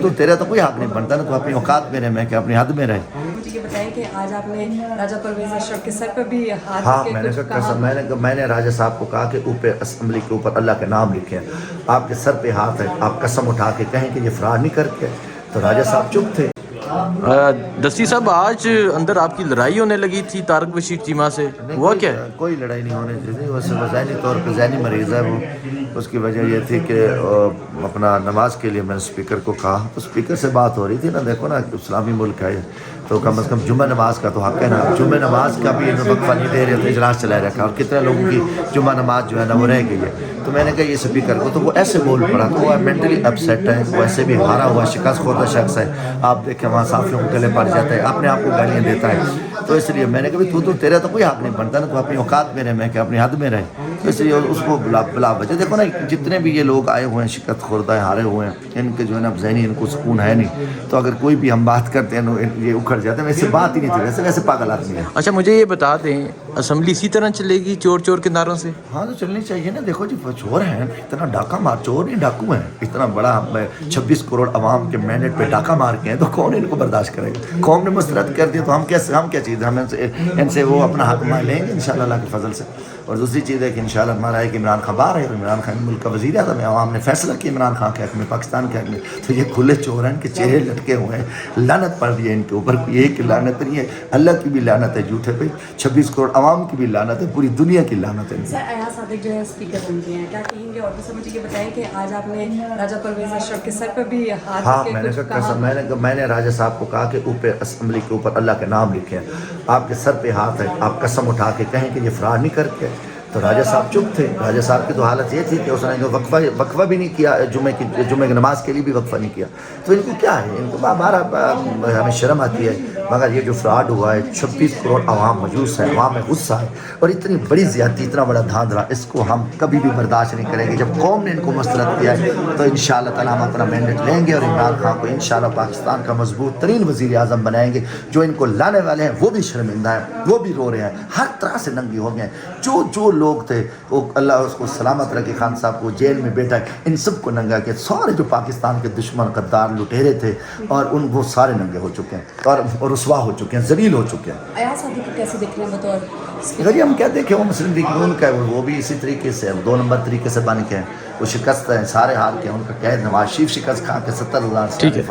تو تیرا تو کوئی حق نہیں بنتا نا, تو اپنی اوقات میں رہے, میں کہ اپنی حد میں رہے. مجھے یہ بتائیں کہ آج آپ نے راجہ پرویز اشرف کے سر پہ بھی ہاتھ ہاں, رکھ کے میں نے کچھ کہا کہا. میں نے راجہ صاحب کو کہا کہ اوپر اسمبلی کے اوپر اللہ کے نام لکھیں, آپ کے سر پہ ہاتھ ہے, آپ قسم اٹھا کے کہیں کہ یہ فرار نہیں کر کے. تو راجہ صاحب چپ تھے. دستی صاحب, آج اندر آپ کی لڑائی ہونے لگی تھی طارق بشیر چیمہ سے, ہوا کیا ہے؟ کوئی لڑائی نہیں ہونے چاہیے, وہ ذہنی طور پہ ذہنی مریض ہے وہ. اس کی وجہ یہ تھی کہ اپنا نماز کے لیے میں نے اسپیکر کو کہا, تو اسپیکر سے بات ہو رہی تھی نا, دیکھو نا اسلامی ملک ہے تو کم از کم جمعہ نماز کا تو حق ہے نا. جمعہ نماز کا بھی وقفہ نہیں دے رہے تھے, اجلاس چلا رکھا, اور کتنے لوگوں کی جمعہ نماز جو ہے نا وہ رہ گئی ہے. تو میں نے کہا یہ اسپیکر کو, تو وہ ایسے بول پڑا, تو وہ مینٹلی اپسیٹ ہے, وہ ایسے بھی ہارا ہوا شکست خوردہ شخص ہے. آپ دیکھیں وہاں صحافیوں کو گلے پڑ جاتا ہے, اپنے آپ کو گالیاں دیتا ہے. تو اس لیے میں نے کہا تو تیرا تو کوئی حق نہیں بنتا نا, تو اپنی اوقات میں رہے, میں کہ اپنی حد میں رہے. تو اس لیے اس کو بلا وجہ دیکھو نا, جتنے بھی یہ لوگ آئے ہوئے ہیں شکست خوردہ ہیں, ہارے ہوئے ہیں, ان کے جو ہے نا ذہنی ان کو سکون ہے نہیں. تو اگر کوئی بھی ہم بات کرتے ہیں یہ اکھڑ جاتے ہیں. ویسے بات ہی نہیں تھی, ویسے پاگل آدمی ہے. اچھا مجھے یہ بتا دیں, اسمبلی اسی طرح چلے گی چور چور کے نعروں سے؟ ہاں تو چلنی چاہیے نا. دیکھو جی چور ہیں, اتنا ڈاکہ مار, چور نہیں ڈاکو ہیں, اتنا بڑا 26 کروڑ عوام کے مینڈیٹ پہ ڈاکہ مار کے ہیں, تو کون ان کو برداشت کرے گا؟ قوم نے مسترد کر دیا, تو ہم کیا چیز ہے, ہم ان سے وہ اپنا حق مان لیں گے انشاءاللہ اللہ کے فضل سے. اور دوسری چیز ہے کہ انشاءاللہ ہمارا ہے کہ عمران خان باہر ہے, عمران خان ملک کا وزیر اعظم ہے, عوام نے فیصلہ کیا عمران خان کے حق میں, پاکستان کے حق میں. تو یہ کھلے چور ہیں, ان کے چہرے لٹکے ہوئے ہیں, لعنت پڑ رہی ہے ان کے اوپر. کوئی ایک لعنت نہیں ہے, اللہ کی بھی لعنت ہے جھوٹے پہ, 26 کروڑ عوام کی بھی لعنت ہے, پوری دنیا کی لعنت ہے. سر ایاز صادق جو ہے اسپیکر بن گئے ہیں, کیا کہیں گے؟ اور دوسرا مجھے یہ بتائیں کہ آج آپ نے راجہ پرویز اشرف کے سر پہ بھی ہاتھ ہاں, رکھ میں کے نے کچھ کہا کہا. میں نے راجہ صاحب کو کہا کہ اوپر اسمبلی کے اوپر اللہ کے نام لکھیں, آپ کے سر پہ ہاتھ ہے, آپ قسم اٹھا کے کہیں کہ یہ فرار نہیں کر کے. تو راجہ صاحب چپ تھے. راجہ صاحب کی تو حالت یہ تھی کہ اس نے جو وقفہ بھی نہیں کیا, جمعہ کی نماز کے لیے بھی وقفہ نہیں کیا. تو ان کو کیا ہے, ان کو ہمیں شرم آتی ہے. مگر یہ جو فراڈ ہوا ہے, 26 کروڑ عوام مجوس ہے, عوام میں غصہ ہے, اور اتنی بڑی زیادتی, اتنا بڑا دھاندلا, اس کو ہم کبھی بھی برداشت نہیں کریں گے. جب قوم نے ان کو مسترد کیا ہے, تو انشاءاللہ تعالی ہم اپنا مینڈیٹ لیں گے, اور عمران خان کو انشاءاللہ پاکستان کا مضبوط ترین وزیر اعظم بنائیں گے. جو ان کو لانے والے ہیں وہ بھی شرمندہ ہیں, وہ بھی رو رہے ہیں, ہر طرح سے ننگے ہو گئے ہیں. جو لوگ تھے وہ اللہ اس کو سلامت رکھے, خان صاحب کو جیل میں بیٹھا ہے, ان سب کو ننگا کیا. سارے جو پاکستان کے دشمن غدار لٹیرے تھے, اور ان وہ سارے ننگے ہو چکے ہیں, اور رسوا ہو چکے ہیں, ذلیل ہو چکے ہیں. ایاز صادق کو کیسے دیکھ رہے ہیں بطور؟ اگر ہم کیا دیکھیں, وہ مسلم لیگ نون کا ہے, وہ بھی اسی طریقے سے 2 نمبر طریقے سے بن کے ہیں. وہ شکست ہیں, سارے ہار کے ہیں. ان کا قید نواز شریف شکست کھا کے 70,000 ٹھیک ہے.